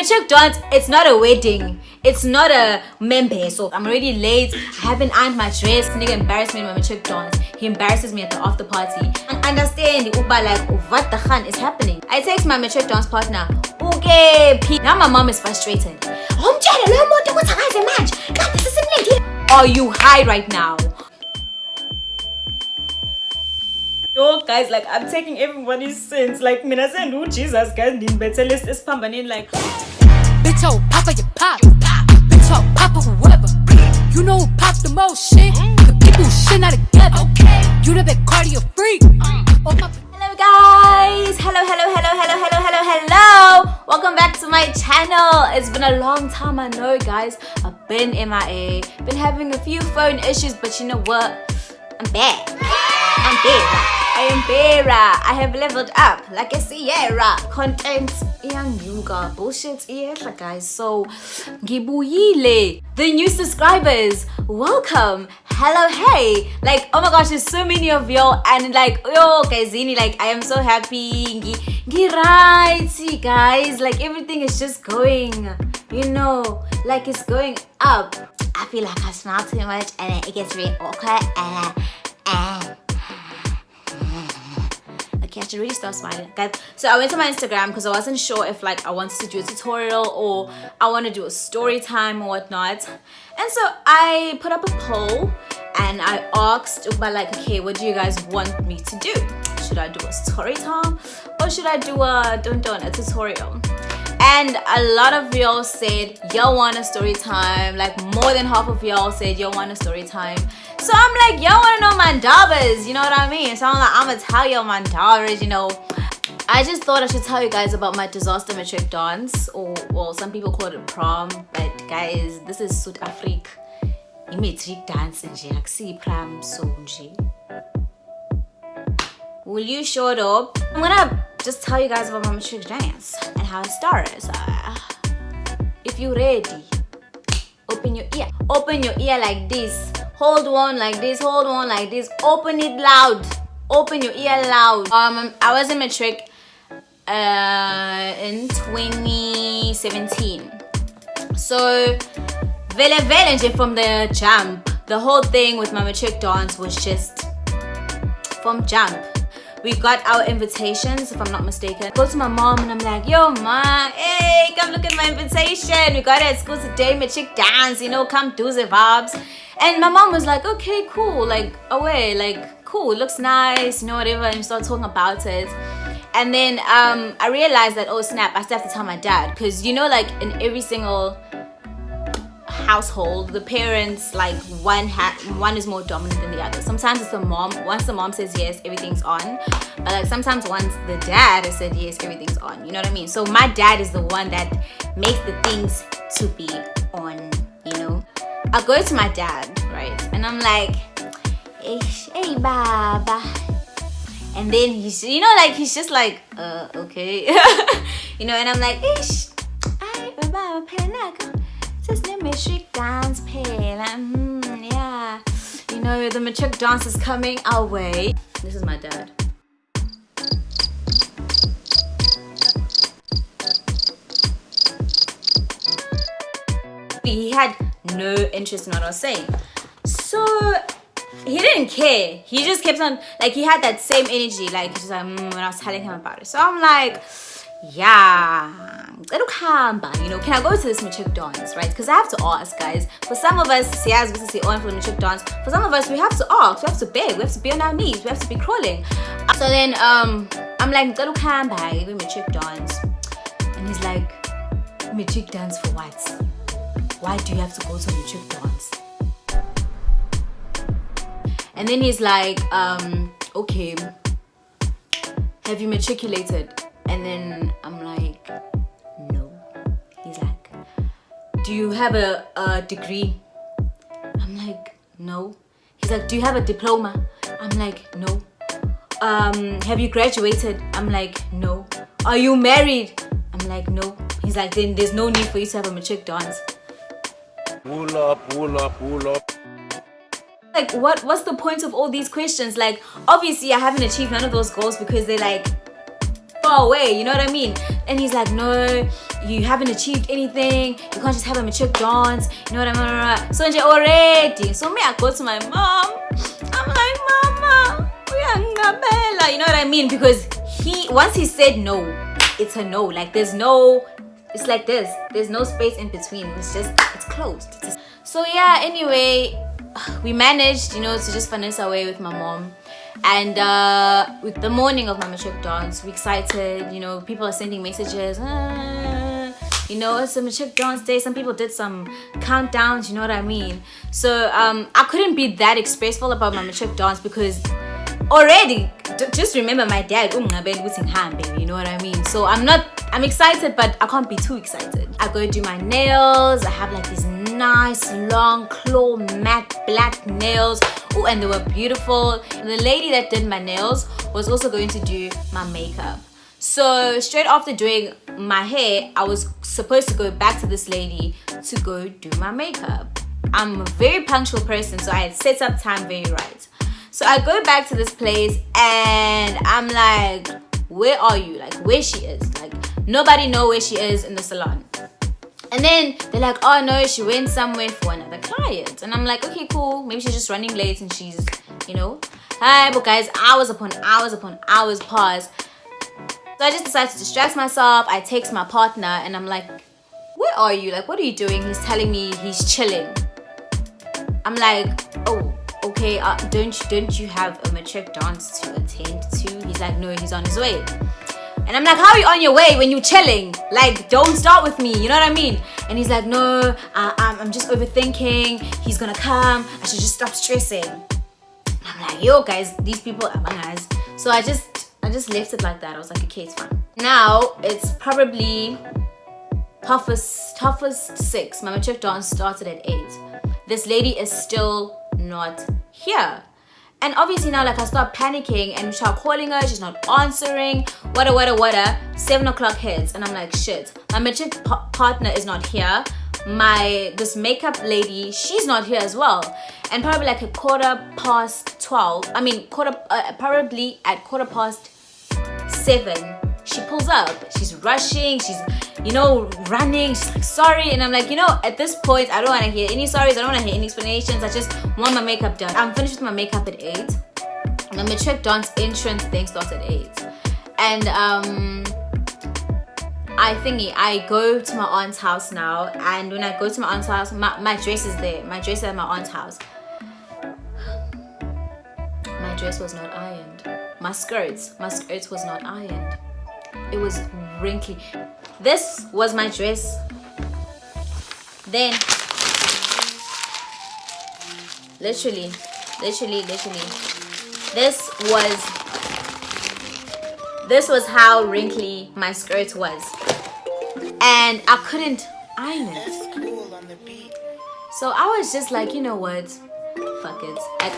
matric dance, it's not a wedding. It's not a membe. So I'm already late. I haven't ironed my dress. Nigga embarrassed me in my matric dance. He embarrasses me at the after party. And understand, Uba, like, what the khan is happening? I text my matric dance partner. Okay, now my mom is frustrated. Are you high right now? Yo, guys, like, I'm taking everybody's sins. Like, mina send who Jesus, guys, din better list is pambanin, like. Bitch, oh, papa, you pop. Bitch, oh, papa, whoever. You know who pop the most shit? The people who shit not together. You the big cardio freak. Hello, guys. Hello. Welcome back to my channel. It's been a long time, I know, guys. I've been MIA. Been having a few phone issues, but you know what? I'm back. I am better. I have leveled up like a Sierra. Content iyanyuka, bullshit iyehla, guys. So ngibuyile. The new subscribers, welcome. Hello, hey. Like, oh my gosh, there's so many of y'all, and like, yo, guysini, like, I am so happy. Ngirighty, guys. Like, everything is just going, you know, like it's going up. I feel like I smile too much and it gets really awkward. Okay, I should really start smiling, guys. So I went to my Instagram because I wasn't sure if like I wanted to do a tutorial or I want to do a story time or whatnot. And so I put up a poll and I asked about like, okay, what do you guys want me to do? Should I do a story time or should I do a tutorial? And a lot of y'all said y'all want a story time. Like more than half of y'all said y'all want a story time. So I'm like, y'all want to know my mandabas, you know what I mean? So I'm like, I'm gonna tell y'all my mandabas, you know. I just thought I should tell you guys about my disaster matric dance, or well, some people call it prom, but guys, this is South Africa. Matric dance nje, akusi prom so nje. Will you shut up? I'm gonna just tell you guys about my matric dance and how it started. So, if you're ready, open your ear. Open your ear like this. Hold one like this. Hold one like this. Open it loud. Open your ear loud. I was in matric in 2017. So, vele from the jump. The whole thing with my matric dance was just from jump. We got our invitations, if I'm not mistaken. Go to my mom and I'm like, yo, ma, hey, come look at my invitation. We got it at school today, matric dance, you know, come do the vibes. And my mom was like, okay, cool, like, away, like, cool, it looks nice, you know, whatever, and we started talking about it. And then I realized that, oh, snap, I still have to tell my dad. Because, you know, like, in every single household, the parents, like, one is more dominant than the other. Sometimes it's the mom. Once the mom says yes, everything's on. But like sometimes once the dad has said yes, everything's on. You know what I mean? So my dad is the one that makes the things to be on, you know. I go to my dad, right? And I'm like, hey baba. And then he's, you know, like he's just like, okay. You know, and I'm like, baba, just the matric dance pay, like, yeah. You know, the matric dance is coming our way. This is my dad. He had no interest in what I was saying. So he didn't care. He just kept on, like, he had that same energy, like, he's just like, when I was telling him about it. So I'm like, yeah, you know, can I go to this matric dance, right? Because I have to ask, guys. For some of us, for the matric dance. For some of us, we have to ask, we have to beg, we have to be on our knees, we have to be crawling. So then, I'm like, we matric dance, and he's like, matric dance for what? Why do you have to go to a matric dance? And then he's like, okay, have you matriculated? And then I'm like, no. He's like, do you have a degree? I'm like, no. He's like, do you have a diploma? I'm like, no. Have you graduated? I'm like, no. Are you married? I'm like, no. He's like, then there's no need for you to have a matric dance. Pull up. Like, what's the point of all these questions? Like, obviously I haven't achieved none of those goals because they're like far away, you know what I mean? And he's like, no, you haven't achieved anything. You can't just have a mature dance. You know what I mean? So already. So me, I go to my mom. I'm like, Mama, you know what I mean? Because once he said no, it's a no. Like there's no, it's like this. There's no space in between. It's closed. So yeah, anyway, we managed, you know, to just finesse our way with my mom. And with the morning of my matric dance, we're excited, you know, people are sending messages, you know, it's a matric dance day. Some people did some countdowns, you know what I mean? So I couldn't be that expressful about my matric dance because already, just remember my dad, you know what I mean? So I'm excited, but I can't be too excited. I go do my nails. I have like these nice long claw matte black nails. Oh, and they were beautiful. The lady that did my nails was also going to do my makeup. So straight after doing my hair, I was supposed to go back to this lady to go do my makeup. I'm a very punctual person, so I had set up time very right. So I go back to this place and I'm like, where are you? Like, where she is? Like, nobody know where she is in the salon. And then they're like, oh no, she went somewhere for another client. And I'm like, okay, cool. Maybe she's just running late and she's, you know. Hi, but guys, hours upon hours pass. So I just decided to distract myself. I text my partner and I'm like, where are you? Like, what are you doing? He's telling me he's chilling. I'm like, oh, okay, don't you have a matric dance to attend to? He's like, no, he's on his way. And I'm like, how are you on your way when you're chilling? Like, don't start with me, you know what I mean? And he's like, no, I'm just overthinking. He's gonna come. I should just stop stressing. I'm like, yo, guys, these people are bangers. So I just left it like that. I was like, okay, it's fine. Now it's probably half past 6. My matric dance started at 8. This lady is still not here. And obviously now, like, I start panicking and we start calling her. She's not answering. Wada. 7 o'clock hits and I'm like, shit. My matric partner is not here. This makeup lady, she's not here as well. And probably like at 12:15. I mean, probably at 7:15. She pulls up. She's rushing. She's, you know, running. She's like, sorry. And I'm like, you know, at this point, I don't want to hear any sorries. I don't want to hear any explanations. I just want my makeup done. I'm finished with my makeup at 8. The matric dance entrance thing starts at 8. And I go to my aunt's house now. And when I go to my aunt's house, my dress is there. My dress is at my aunt's house. My dress was not ironed. My skirts was not ironed. It was wrinkly. This was my dress. Then, literally, this was how wrinkly my skirt was. And I couldn't iron it. So I was just like, you know what? Fuck it. Like,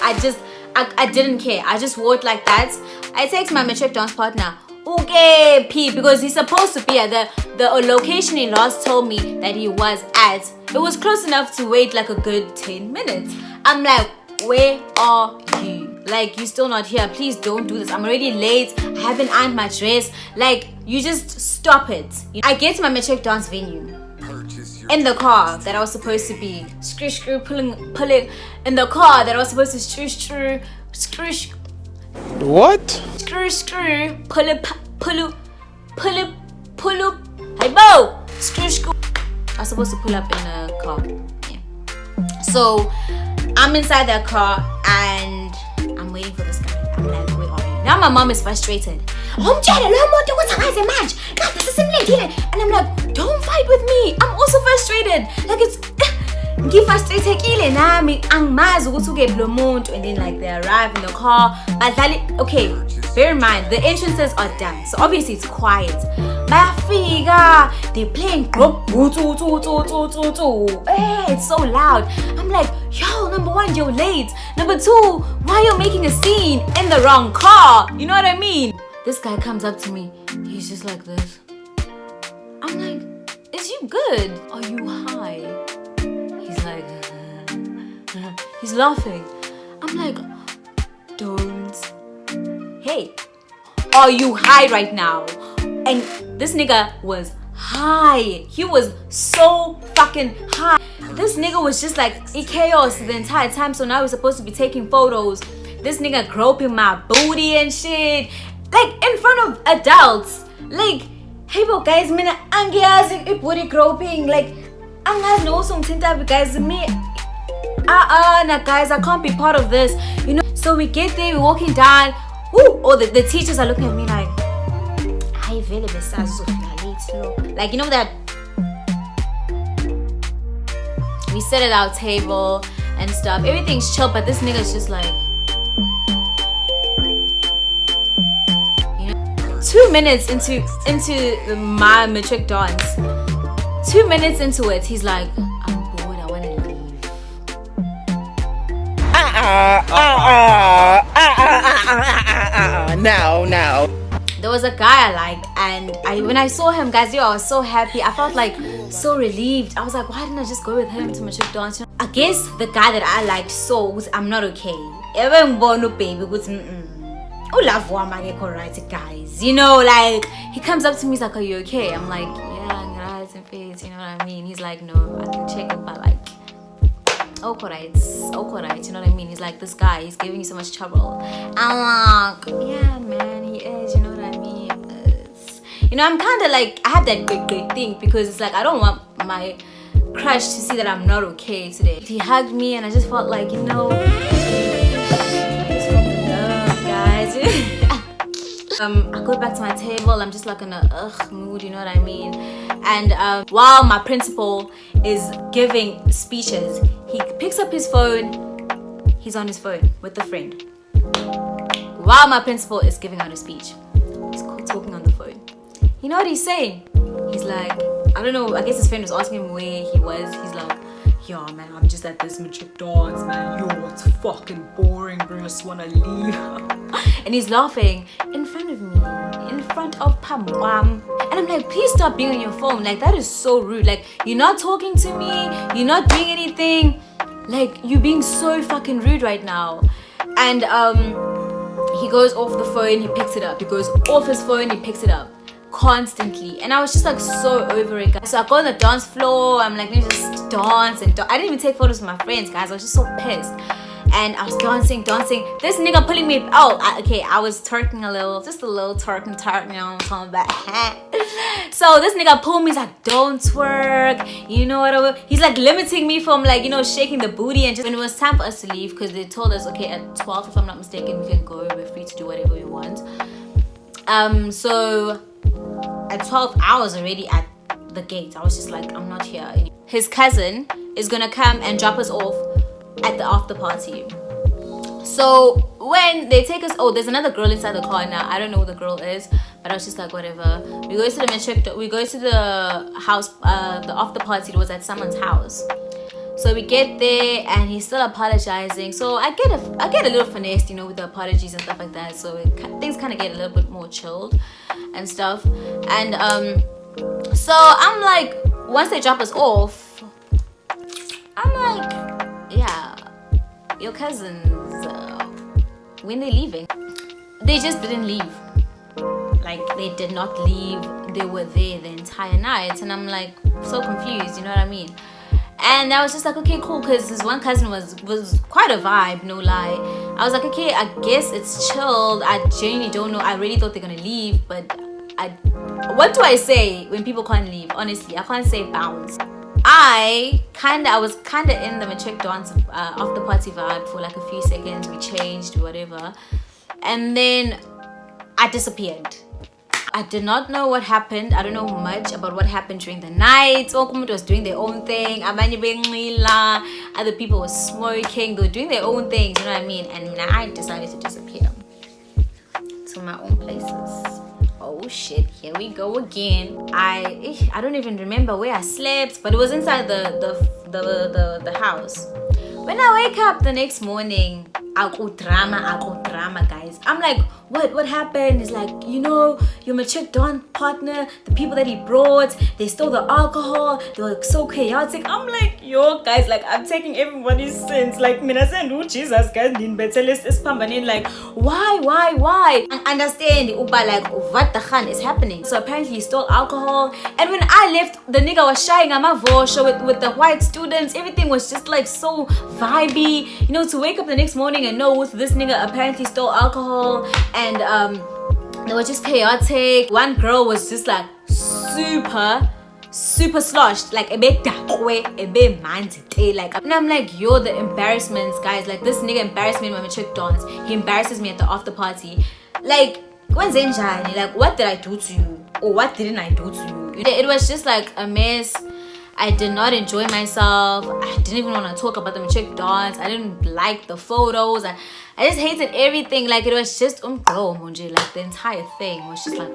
I didn't care. I just wore it like that. I text my matric dance partner, okay, P, because he's supposed to be at the location he last told me that he was at. It was close enough to wait like a good 10 minutes. I'm like, where are you? Like, you're still not here. Please don't do this. I'm already late. I haven't ironed my dress. Like, you just stop it. I get to my matric dance venue. In the car that I was supposed to be screw pulling in the car that I was supposed to screw What? screw pull up hey bo screw I was supposed to pull up in a car. Yeah. So I'm inside that car and I'm waiting for this guy. I'm like, where are you? Now my mom is frustrated. And I'm like, don't fight with me. I'm also frustrated. Like, it's give frustrated. And then like they arrive in the car. But okay, bear in mind the entrances are done, so obviously it's quiet. They playing it's so loud. I'm like, yo, number one, you're late. Number two, why are you making a scene in the wrong car? You know what I mean? This guy comes up to me. He's just like this. I'm like, is you good? Are you high? He's like, he's laughing. I'm like, don't. Hey, are you high right now? And this nigga was high. He was so fucking high. This nigga was just like in chaos the entire time. So now we're supposed to be taking photos. This nigga groping my booty and shit, like in front of adults. Like, hey bro, guys, mina angiyazi booty groping. Like, angazi no songthinta guys me. Nah guys, I can't be part of this. You know. So we get there, we're walking down. Woo! Oh, the teachers are looking at me like, I really like, you know that we sit at our table and stuff. Everything's chill, but this nigga's just like, you know, 2 minutes into my matric dance. 2 minutes into it, he's like, I'm bored, I want to leave. No. There was a guy I liked, and when I saw him, guys, I was so happy. I felt like so relieved. I was like, why didn't I just go with him to matric dance? You know? I guess the guy that I liked saw I'm not okay. Even born baby, right, guys. You know, like he comes up to me, he's like, are you okay? I'm like, yeah, I'm right in face. You know what I mean? He's like, no, I can check it, but like, alright, you know what I mean? He's like, this guy, he's giving you so much trouble. I'm like, yeah, man, he is, you know what I mean? You know, I'm kind of like, I have that great thing because it's like, I don't want my crush to see that I'm not okay today. He hugged me and I just felt like, you know, it's from the love, guys. I go back to my table, I'm just like in a mood, you know what I mean? And while my principal is giving speeches, he picks up his phone, he's on his phone with a friend. While my principal is giving out a speech, he's talking on the phone. You know what he's saying? He's like, I don't know, I guess his friend was asking him where he was. He's like, yeah, man, I'm just at this matric dance, man. Yo, it's fucking boring, bro. I just wanna leave. And he's laughing in front of me, in front of Pam. And I'm like, please stop being on your phone. Like, that is so rude. Like, you're not talking to me, you're not doing anything. Like, you're being so fucking rude right now. And he goes off the phone, he picks it up. He goes off his phone, he picks it up. Constantly. And I was just like so over it, guys. So I go on the dance floor, I'm like, let me just dance and I didn't even take photos with my friends, guys. I was just so pissed. And I was dancing. This nigga pulling me. I was twerking a little, just a little twerking, you know what I'm talking about. So this nigga pulled me. He's like, don't twerk, you know what? He's like limiting me from like, you know, shaking the booty. And just when it was time for us to leave, because they told us, okay, at 12, if I'm not mistaken, we can go. We're free to do whatever we want. So at 12 hours already at the gate, I was just like, I'm not here anymore. His cousin is gonna come and drop us off at the after party. So when they take us, there's another girl inside the car now. I don't know who the girl is, but I was just like, whatever. We go to the house, the after party. It was at someone's house. So we get there and he's still apologizing. So I get a little finessed, you know, with the apologies and stuff like that. So things kind of get a little bit more chilled and stuff. And so I'm like, once they drop us off, I'm like, yeah, your cousins, when they leaving? They just didn't leave. Like, they did not leave. They were there the entire night. And I'm like, so confused, you know what I mean? And I was just like, okay, cool, because this one cousin was quite a vibe, no lie. I was like, okay, I guess it's chilled. I genuinely don't know. I really thought they're gonna leave, but what do I say when people can't leave? Honestly, I can't say bounce. I was kinda in the matric dance after party vibe for like a few seconds. We changed, whatever, and then I disappeared. I did not know what happened. I don't know much about what happened during the night. Okumut was doing their own thing. Other people were smoking. They were doing their own things, you know what I mean? And I decided to disappear to my own places. Oh shit, here we go again. I don't even remember where I slept, but it was inside the house. When I wake up the next morning, aku drama, guys. I'm like, what happened? It's like, you know, your matric dance partner, the people that he brought, they stole the alcohol, they were so chaotic. I'm like, yo, guys, like, I'm taking everybody's sins. Like, Jesus, guys, like, why? I understand, Uba, like, what the khan is happening? So apparently he stole alcohol, and when I left, the nigga was shying on my voice with the white students. Everything was just like so vibey, you know, to wake up the next morning and know this nigga apparently stole alcohol, and they were just chaotic. One girl was just like super sloshed, like a bit like, and I'm like, yo, the embarrassments, guys. Like, this nigga embarrassed me in my matric dance. He embarrasses me at the after party. Like, when's Enjani? Like, what did I do to you, or what didn't I do to you? It was just like a mess. I did not enjoy myself. I didn't even want to talk about the matric dance. I didn't like the photos. I just hated everything. Like, it was just munje. Like, the entire thing was just like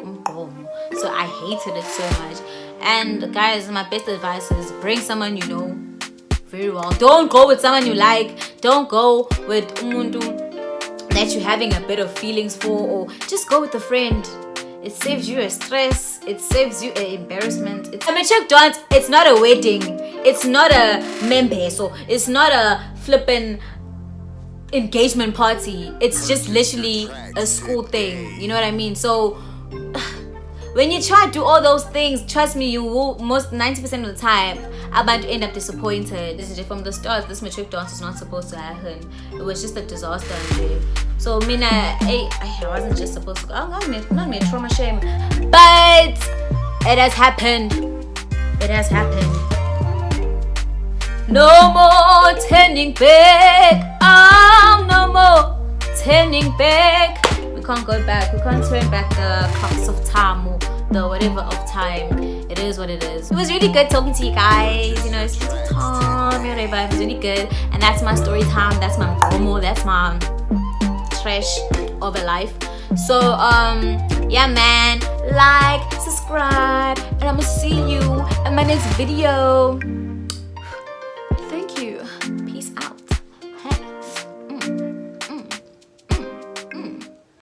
so I hated it so much. And guys, my best advice is bring someone you know very well. Don't go with someone you like. Don't go with umuntu that you're having a bit of feelings for, or just go with a friend. It saves you a stress. It saves you an embarrassment. It's a matric dance. It's not a wedding. It's not a membe. So it's not a flippin' engagement party. It's just literally a school thing. You know what I mean? So when you try to do all those things, trust me, you will, most 90% of the time, about to end up disappointed. This is from the start. This matric dance was not supposed to happen. It was just a disaster. So mina, I wasn't just supposed to go. I'm not me trauma shame, but it has happened. It has happened. No more turning back. Oh, no more turning back. We can't go back. We can't turn back the clocks of time, or the whatever of time. It is what it is. It was really good talking to you guys. You know, it's time, whatever. It was really good. And that's my story time. That's my promo. That's my trash of a life. So yeah, man, like, subscribe, and I'm gonna see you in my next video.